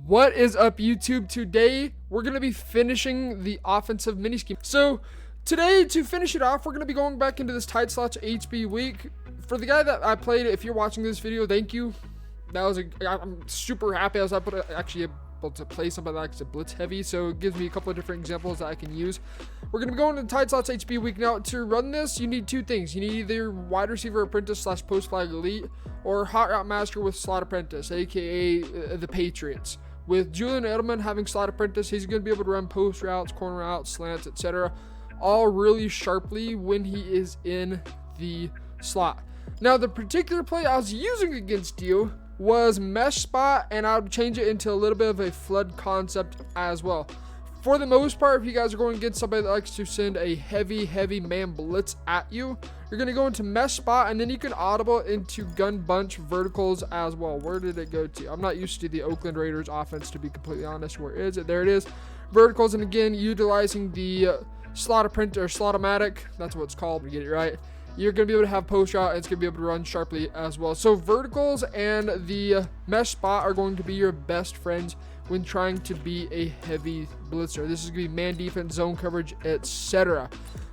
What is up, YouTube? Today we're going to be finishing the offensive mini scheme. So today, to finish it off, we're going to be going back into this tight slots HB week. For the guy that I played, if you're watching this video, thank you. I'm super happy I was actually able to play something like a blitz heavy, so it gives me a couple of different examples that I can use. We're going to be going to tight slots HB week. Now, to run this, you need two things. You need either wide receiver apprentice / post flag elite, or hot route master with slot apprentice, aka the Patriots. With Julian Edelman having slot apprentice, he's going to be able to run post routes, corner routes, slants, etc. all really sharply when he is in the slot. Now, the particular play I was using against you was mesh spot, and I would change it into a little bit of a flood concept as well. For the most part, if you guys are going against somebody that likes to send a heavy man blitz at you, you're going to go into mesh spot, and then you can audible into gun bunch verticals as well. Where did it go to? I'm not used to the Oakland Raiders offense, to be completely honest. Where is it? There it is. Verticals, and again, utilizing the slot apprentice or slotomatic. That's what it's called, to get it right. You're going to be able to have post route, and it's going to be able to run sharply as well. So verticals and the mesh spot are going to be your best friends when trying to be a heavy blitzer. This is going to be man defense, zone coverage, etc.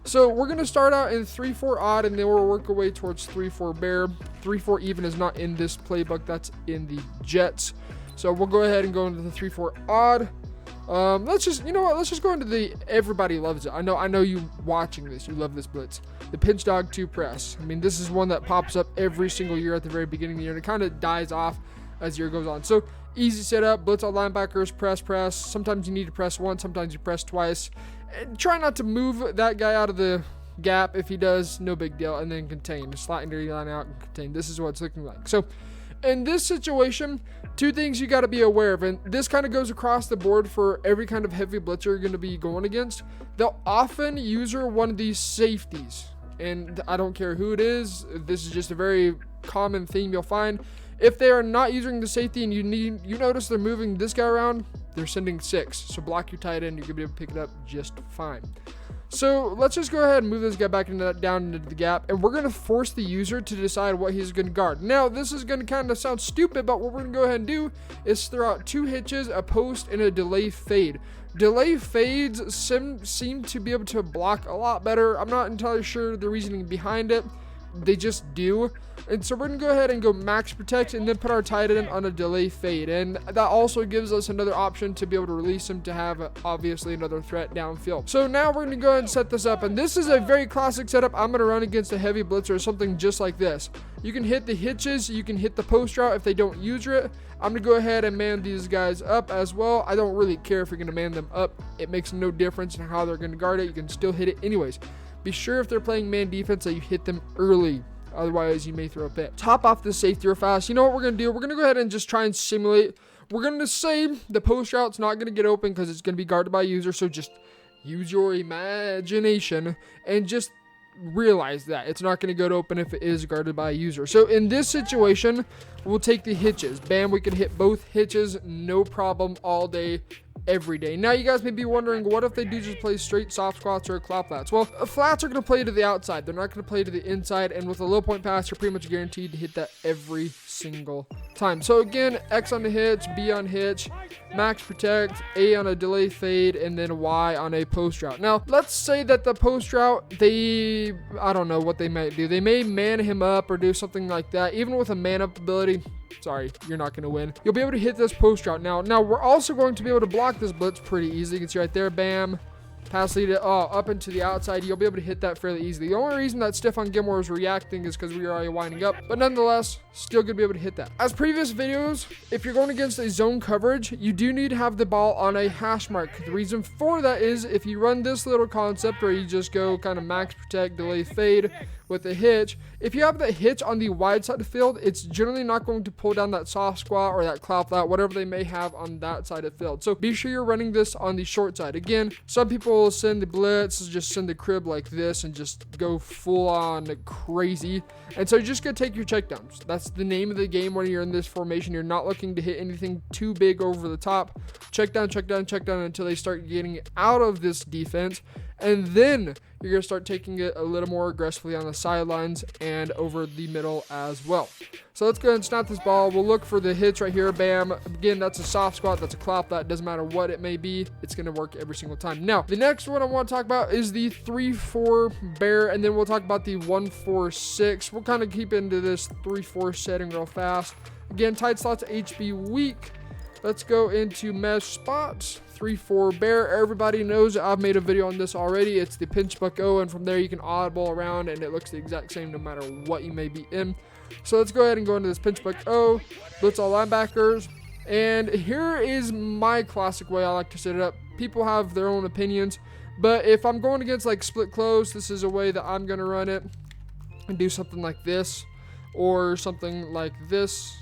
So we're going to start out in 3-4 odd, and then we'll work our way towards 3-4 bare. 3-4 even is not in this playbook. That's in the Jets. So we'll go ahead and go into the 3-4 odd. Let's just go into the everybody loves it. I know you watching this, you love this blitz. The pinch dog 2 press. I mean, this is one that pops up every single year at the very beginning of the year, and it kind of dies off as the year goes on. So easy setup, blitz on linebackers, press. Sometimes you need to press once, sometimes you press twice. And try not to move that guy out of the gap. If he does, no big deal. And then contain, slot into your line out and contain. This is what it's looking like. So in this situation, two things you got to be aware of, and this kind of goes across the board for every kind of heavy blitzer you're going to be going against. They'll often use one of these safeties, and I don't care who it is. This is just a very common theme you'll find. If they are not using the safety and you notice they're moving this guy around, they're sending 6. So block your tight end, you're going to be able to pick it up just fine. So let's just go ahead and move this guy back down into the gap, and we're going to force the user to decide what he's going to guard. Now, this is going to kind of sound stupid, but what we're going to go ahead and do is throw out 2 hitches, a post, and a delay fade. Delay fades seem to be able to block a lot better. I'm not entirely sure the reasoning behind it. They just do. And so we're going to go ahead and go max protect and then put our tight end on a delay fade. And that also gives us another option to be able to release him to have, obviously, another threat downfield. So now we're going to go ahead and set this up. And this is a very classic setup. I'm going to run against a heavy blitzer or something just like this. You can hit the hitches. You can hit the post route if they don't use it. I'm going to go ahead and man these guys up as well. I don't really care if you're going to man them up. It makes no difference in how they're going to guard it. You can still hit it anyways. Be sure if they're playing man defense that you hit them early. Otherwise, you may throw a pick. Top off the safety real fast. You know what we're going to do? We're going to go ahead and just try and simulate. We're going to say the post route's not going to get open because it's going to be guarded by a user. So just use your imagination and just realize that it's not going to go open if it is guarded by a user. So in this situation, we'll take the hitches. Bam, we can hit both hitches, no problem, all day, every day. Now you guys may be wondering, what if they do just play straight soft squats or cloud flats? Well, flats are going to play to the outside. They're not going to play to the inside, and with a low point pass, you're pretty much guaranteed to hit that every single time. So again, X on the hitch, B on hitch, max protect, A on a delay fade, and then Y on a post route. Now, let's say that the post route, I don't know what they might do. They may man him up or do something like that. Even with a man up ability, sorry, you're not going to win. You'll be able to hit this post route. Now we're also going to be able to block this blitz pretty easily. You can see right there, bam. Pass lead up into the outside. You'll be able to hit that fairly easily. The only reason that Stephon Gilmore is reacting is because we are already winding up. But nonetheless, still going to be able to hit that. As previous videos, if you're going against a zone coverage, you do need to have the ball on a hash mark. The reason for that is if you run this little concept where you just go kind of max protect, delay fade with a hitch, if you have that hitch on the wide side of the field, it's generally not going to pull down that soft squat or that cloud flat, whatever they may have on that side of the field. So be sure you're running this on the short side. Again, some people will send the blitz, just send the crib like this and just go full on crazy. And so you're just going to take your checkdowns. That's the name of the game when you're in this formation. You're not looking to hit anything too big over the top. Check down until they start getting out of this defense. And then you're going to start taking it a little more aggressively on the sidelines and over the middle as well. So let's go ahead and snap this ball. We'll look for the hitch right here. Bam. Again, that's a soft squat. That's a clop. That doesn't matter what it may be. It's going to work every single time. Now, the next one I want to talk about is the 3-4 bear. And then we'll talk about the 1-4-6. We'll kind of keep into this 3-4 setting real fast. Again, tight slots HB weak. Let's go into mesh spots. 3-4 bear. Everybody knows I've made a video on this already. It's the pinch buck O, and from there you can audible around and it looks the exact same no matter what you may be in. So let's go ahead and go into this pinch buck O, blitz all linebackers. And here is my classic way I like to set it up. People have their own opinions, but if I'm going against like split close, this is a way that I'm going to run it and do something like this or something like this,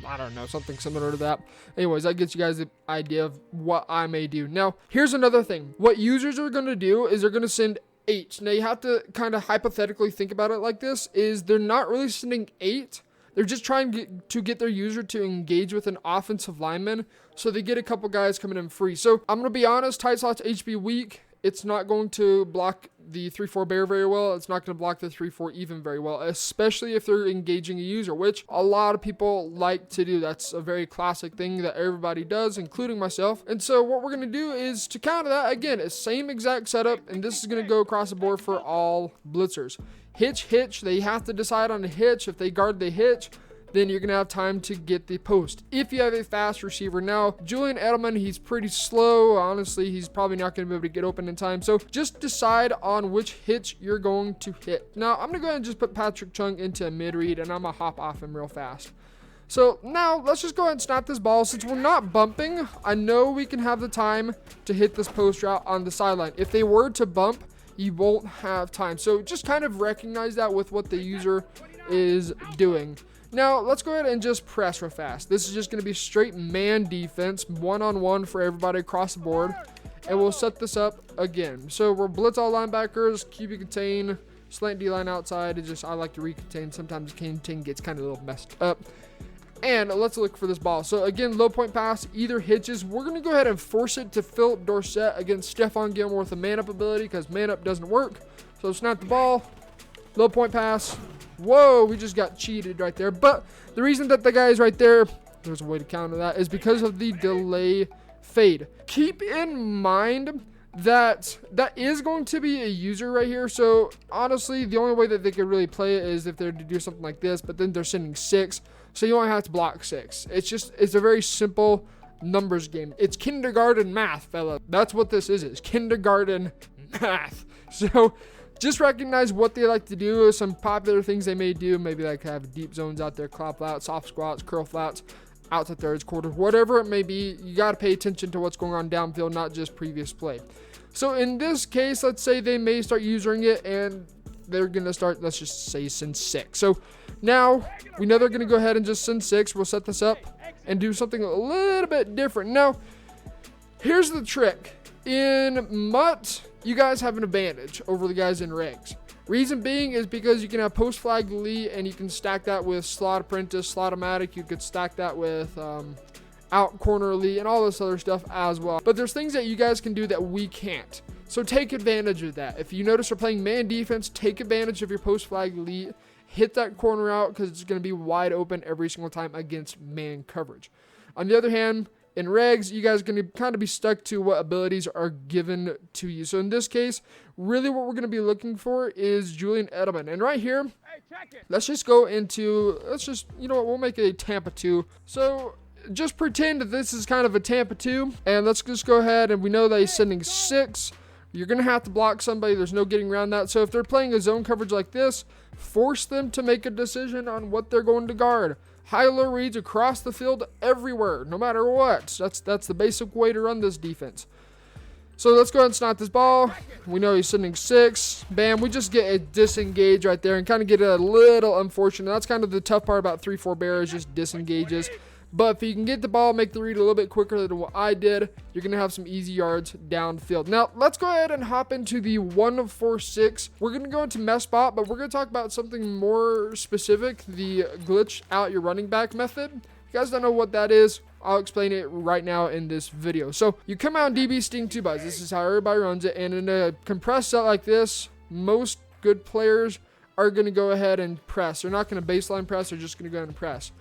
I don't know, something similar to that. Anyways, that gets you guys the idea of what I may do. Now, here's another thing. What users are going to do is they're going to send 8. Now, you have to kind of hypothetically think about it like this, is they're not really sending 8. They're just trying to get their user to engage with an offensive lineman, so they get a couple guys coming in free. So, I'm going to be honest, tight slots HB weak. It's not going to block the 3-4 bear very well. It's not going to block the 3-4 even very well, especially if they're engaging a user, which a lot of people like to do. That's a very classic thing that everybody does, including myself. And so what we're going to do is to counter that, again, it's same exact setup, and this is going to go across the board for all blitzers. Hitch, they have to decide on a hitch. If they guard the hitch, then you're going to have time to get the post. If you have a fast receiver. Now, Julian Edelman, he's pretty slow. Honestly, he's probably not going to be able to get open in time. So just decide on which hitch you're going to hit. Now, I'm going to go ahead and just put Patrick Chung into a mid-read, and I'm going to hop off him real fast. So now, let's just go ahead and snap this ball. Since we're not bumping, I know we can have the time to hit this post route on the sideline. If they were to bump, you won't have time. So just kind of recognize that with what the user is doing. Now, let's go ahead and just press real fast. This is just going to be straight man defense, one-on-one for everybody across the board. And we'll set this up again. So we're blitz all linebackers, QB contain, slant D-line outside. It's just, I like to recontain. Sometimes contain gets kind of a little messed up. And let's look for this ball. So again, low point pass, either hitches. We're going to go ahead and force it to Philip Dorsett against Stephon Gilmore with a man-up ability because man-up doesn't work. So snap the ball, low point pass. Whoa, we just got cheated right there. But the reason that the guy is right there, there's a way to counter that, is because of the delay fade. Keep in mind that is going to be a user right here. So honestly, the only way that they could really play it is if they're to do something like this, but then they're sending 6. So you only have to block 6. It's a very simple numbers game. It's kindergarten math, fella. That's what this is kindergarten math. So just recognize what they like to do. Some popular things they may do. Maybe like have deep zones out there, clop flats, soft squats, curl flats, out to thirds, quarters, whatever it may be. You got to pay attention to what's going on downfield, not just previous play. So in this case, let's say they may start using it and they're going to start, let's just say send 6. So now we know they're going to go ahead and just send 6. We'll set this up and do something a little bit different. Now, here's the trick. In Mutt, you guys have an advantage over the guys in regs. Reason being is because you can have post flag elite and you can stack that with slot apprentice, slot-o-matic. You could stack that with out corner elite and all this other stuff as well. But there's things that you guys can do that we can't. So take advantage of that. If you notice we're playing man defense, take advantage of your post flag elite. Hit that corner out because it's going to be wide open every single time against man coverage. On the other hand, in regs, you guys are going to kind of be stuck to what abilities are given to you. So in this case, really what we're going to be looking for is Julian Edelman. And right here, let's just go into, you know what, we'll make a Tampa 2. So just pretend that this is kind of a Tampa 2. And let's just go ahead, and we know that he's sending 6. You're going to have to block somebody. There's no getting around that. So if they're playing a zone coverage like this, force them to make a decision on what they're going to guard. High-low reads across the field everywhere, no matter what. That's the basic way to run this defense. So let's go ahead and snap this ball. We know he's sending 6. Bam, we just get a disengage right there and kind of get a little unfortunate. That's kind of the tough part about 3-4 bears, just disengages. But if you can get the ball, make the read a little bit quicker than what I did, you're going to have some easy yards downfield. Now, let's go ahead and hop into the 1-4-6. We're going to go into mesh spot, but we're going to talk about something more specific, the glitch out your running back method. you guys don't know what that is, I'll explain it right now in this video. So you come out in DB Sting 2 Buzz. This is how everybody runs it. And in a compressed set like this, most good players are going to go ahead and press. They're not going to baseline press. They're just going to go ahead and press.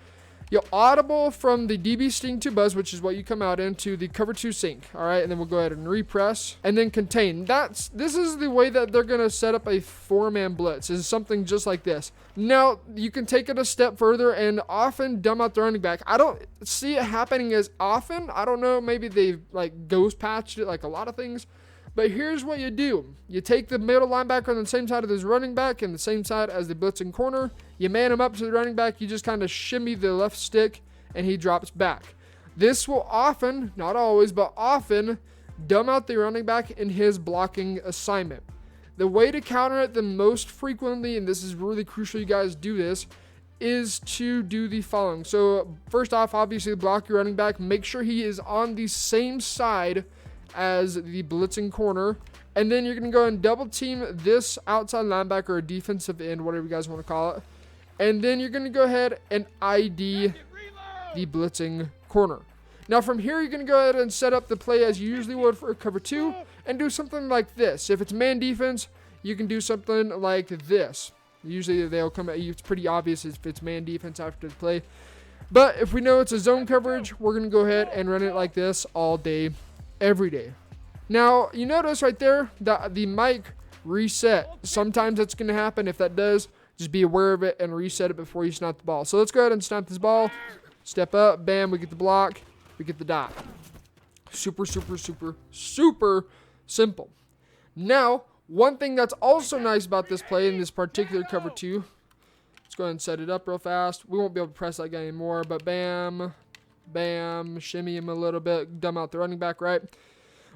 You'll audible from the DB Sting 2 Buzz, which is what you come out into, the cover 2 sync. All right, and then we'll go ahead and repress and then contain. This is the way that they're going to set up a 4-man blitz, is something just like this. Now, you can take it a step further and often dumb out the running back. I don't see it happening as often. I don't know, maybe they've like ghost patched it like a lot of things. But here's what you do. You take the middle linebacker on the same side of his running back and the same side as the blitzing corner. You man him up to the running back. You just kind of shimmy the left stick and he drops back. This will often, not always, but often dumb out the running back in his blocking assignment. The way to counter it the most frequently, and this is really crucial you guys do this, is to do the following. So first off, obviously block your running back. Make sure he is on the same side as the blitzing corner, and then you're going to go and double team this outside linebacker or defensive end, whatever you guys want to call it, and then you're going to go ahead and ID the blitzing corner. Now from here, you're going to go ahead and set up the play as you usually would for cover 2 and do something like this. If it's man defense, you can do something like this. Usually they'll come at you. It's pretty obvious if it's man defense after the play, but if we know it's a zone coverage, we're going to go ahead and run it like this all day, every day. Now you notice right there that the mic reset. Sometimes that's going to happen. If that does, just be aware of it and reset it before you snap the ball. So let's go ahead and snap this ball. Step up, bam, we get the block, we get the dot. Super simple. Now, one thing that's also nice about this play in this particular cover 2, let's go ahead and set it up real fast. We won't be able to press that guy anymore, but bam, bam, shimmy him a little bit, dumb out the running back, right?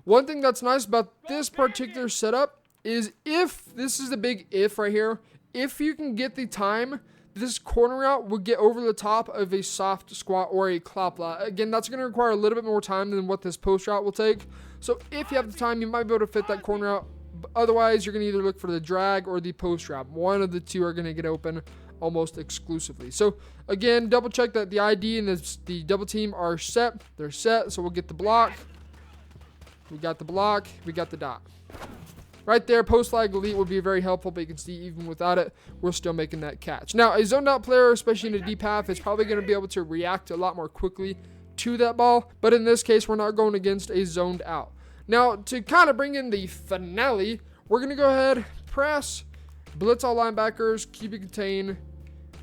One thing that's nice about this particular setup is, if this is the big if right here, if you can get the time, this corner route will get over the top of a soft squat or a clop lat. Again, that's going to require a little bit more time than what this post route will take. So if you have the time, you might be able to fit that corner out. Otherwise, you're going to either look for the drag or the post route. One of the two are going to get open almost exclusively. So again, double check that the ID and the double team are set. They're set. So we'll get the block. We got the block. We got the dot. Right there, post flag elite would be very helpful, but you can see even without it, we're still making that catch. Now, a zoned out player, especially in a deep half, is probably going to be able to react a lot more quickly to that ball. But in this case, we're not going against a zoned out. Now, to kind of bring in the finale, we're going to go ahead, press, blitz all linebackers, QB contain.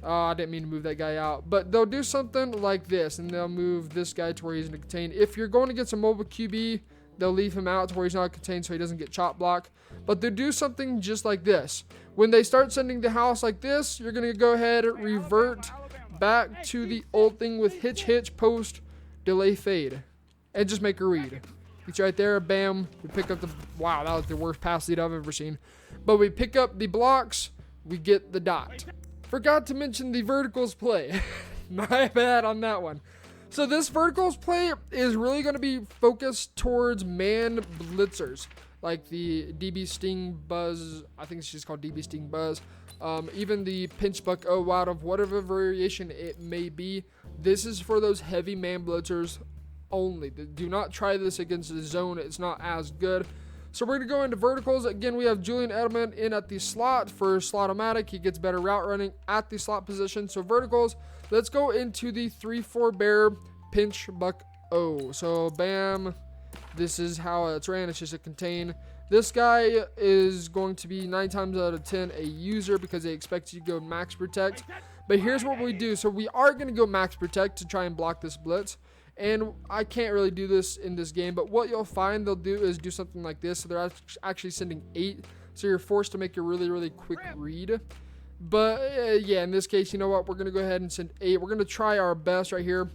I didn't mean to move that guy out, but they'll do something like this, and they'll move this guy to where he's going to contain. If you're going against a mobile QB, they'll leave him out to where he's not contained so he doesn't get chop block. But they'll do something just like this. When they start sending the house like this, you're going to go ahead and revert back to the old thing with hitch, post, delay, fade. And just make a read. It's right there. Bam. We pick up the... Wow, that was the worst pass lead I've ever seen. But we pick up the blocks. We get the dot. Forgot to mention the verticals play. My bad on that one. So this verticals play is really going to be focused towards man blitzers, like the DB Sting Buzz. I think it's just called DB Sting Buzz. Even the pinch buck O out of whatever variation it may be. This is for those heavy man blitzers only. Do not try this against the zone. It's not as good. So we're going to go into verticals. Again, we have Julian Edelman in at the slot for slot-o-matic. He gets better route running at the slot position. So verticals, let's go into the 3-4 bear pinch buck O. So bam, this is how it's ran. It's just a contain. This guy is going to be 9 times out of 10 a user because they expect you to go max protect. But here's what we do. So we are going to go max protect to try and block this blitz. And I can't really do this in this game, but what you'll find they'll do is do something like this. So they're actually sending 8, so you're forced to make a really quick read. But yeah, in this case, you know what? We're going to go ahead and send 8. We're going to try our best right here.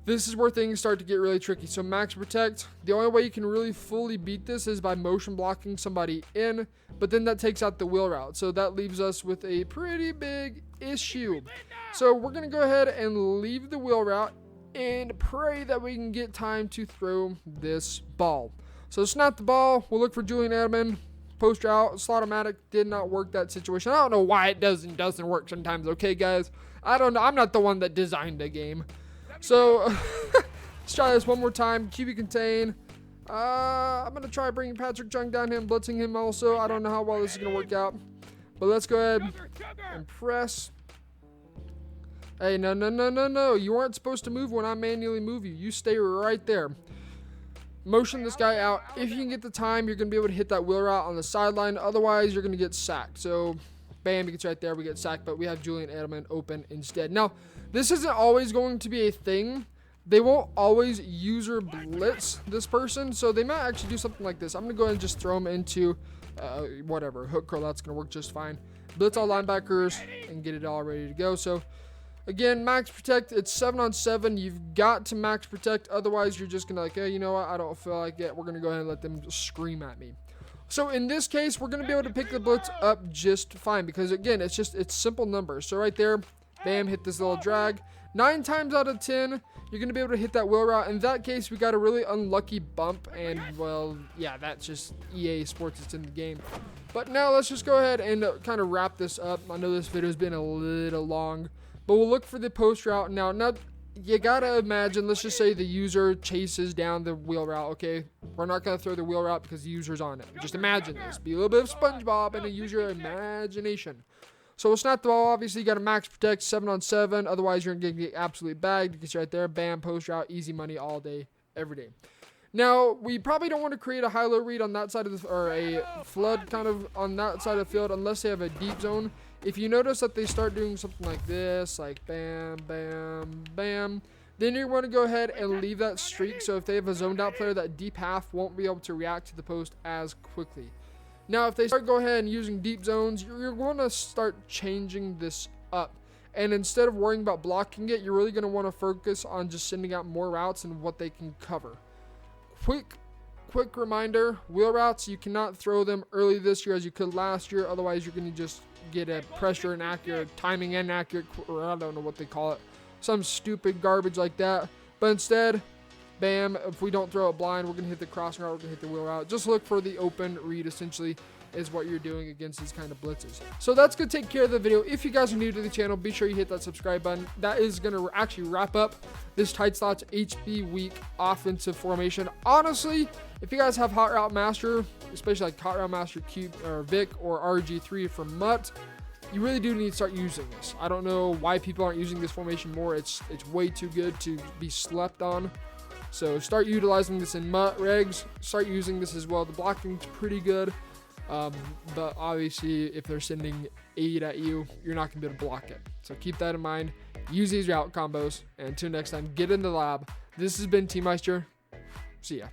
This is where things start to get really tricky. So max protect, the only way you can really fully beat this is by motion blocking somebody in, but then that takes out the wheel route. So that leaves us with a pretty big issue. So we're going to go ahead and leave the wheel route and pray that we can get time to throw this ball. So snap the ball. We'll look for Julian Edelman. Post route, slot-o-matic did not work that situation. I don't know why it doesn't work sometimes. Okay, guys, I don't know. I'm not the one that designed the game. So let's try this one more time. QB contain. I'm going to try bringing Patrick Chung down here and blitzing him also. I don't know how well this is going to work out. But let's go ahead and press. Hey, no, no, no, no, no. You aren't supposed to move when I manually move you. You stay right there. Motion this guy out. If you can get the time, you're going to be able to hit that wheel route on the sideline. Otherwise, you're going to get sacked. So, bam, he gets right there. We get sacked, but we have Julian Edelman open instead. Now, this isn't always going to be a thing. They won't always user blitz this person. So, they might actually do something like this. I'm going to go ahead and just throw him into whatever. Hook curl, that's going to work just fine. Blitz all linebackers and get it all ready to go. So, again, max protect, it's 7-on-7. You've got to max protect. Otherwise, you're just going to like, hey, you know what? I don't feel like it. We're going to go ahead and let them scream at me. So in this case, we're going to be able to pick the blitz up just fine. Because, again, it's simple numbers. So right there, bam, hit this little drag. 9 times out of 10, you're going to be able to hit that wheel route. In that case, we got a really unlucky bump. And, well, yeah, that's just EA Sports. It's in the game. But now let's just go ahead and kind of wrap this up. I know this video has been a little long. But we'll look for the post route now. Now, you gotta imagine, let's just say the user chases down the wheel route, okay? We're not gonna throw the wheel route because the user's on it. Just imagine this. Be a little bit of SpongeBob and use your imagination. So we'll snap the ball. Obviously, you gotta max protect 7-on-7. Otherwise, you're gonna get absolutely bagged. You can right there. Bam, post route. Easy money all day, every day. Now, we probably don't want to create a high-low read on that side of the, or a flood kind of on that side of the field unless they have a deep zone. If you notice that they start doing something like this, like bam, bam, bam, then you want to go ahead and leave that streak. So if they have a zoned out player, that deep half won't be able to react to the post as quickly. Now, if they start go ahead and using deep zones, you're going to start changing this up. And instead of worrying about blocking it, you're really going to want to focus on just sending out more routes and what they can cover. Quick reminder, wheel routes, you cannot throw them early this year as you could last year. Otherwise, you're going to just get a pressure inaccurate, timing inaccurate, or I don't know what they call it. Some stupid garbage like that. But instead, bam, if we don't throw it blind, we're going to hit the crossing route, we're going to hit the wheel route. Just look for the open read, essentially, is what you're doing against these kind of blitzes. So that's going to take care of the video. If you guys are new to the channel, be sure you hit that subscribe button. That is going to actually wrap up this Tight Slots HB Week offensive formation. Honestly, if you guys have Hot Route Master, especially like Hot Route Master Cube or Vic or RG3 for Mutt, you really do need to start using this. I don't know why people aren't using this formation more. It's way too good to be slept on. So start utilizing this in Mutt regs. Start using this as well. The blocking's pretty good. But obviously, if they're sending 8 at you, you're not going to be able to block it. So keep that in mind. Use these route combos. And until next time, get in the lab. This has been T Meister. See ya.